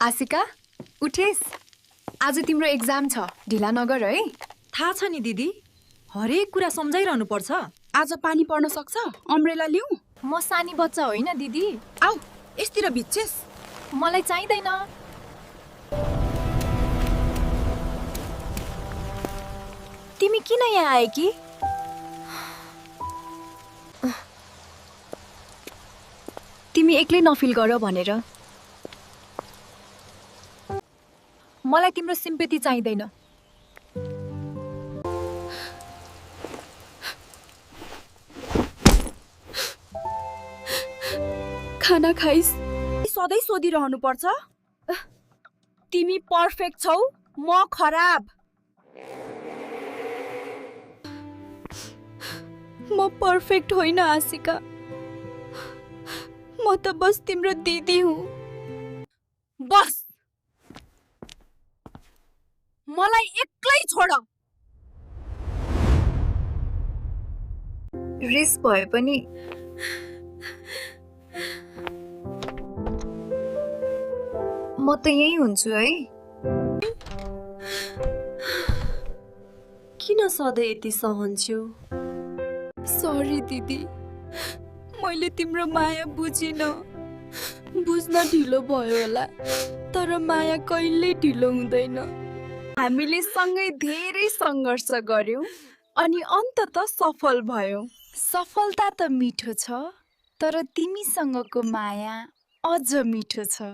आशिका उठेस आज तिम्रो एक्जाम छ ढिला नगर है थाहा छ नि दिदी हरेक कुरा सम्झाइरहनु पर्छ आज पानी पर्न सक्छ अम्ब्रेला ल्याऊ म सानी बच्चा होइन दिदी आऊ यसतिर भिच्छेस मलाई चाहिँदैन तिमी किन यहाँ आए कि तिमी एक्लै नफिल गर भनेर मलाई तिम्रो सिम्पेथी चाहिँदैन खाना खाइस सधैँ सोधिरहनु पर्छ तिमी पर्फेक्ट छौ म खराब म पर्फेक्ट होइन आशिका म त बस तिम्रो दिदी हुँ बस मलाई एक्लै छोड रिस भए पनि म त यही हुन्छु है किन सधैँ यति सहन्छु सरी दिदी मैले तिम्रो माया बुझिन बुझ्न ढिलो भयो होला तर माया कहिल्यै ढिलो हुँदैन हामीले सँगै धेरै सङ्घर्ष गर्यौं अनि अन्ततः सफल भयौं सफलता त मिठो छ तर तिमीसँगको माया अझ मिठो छ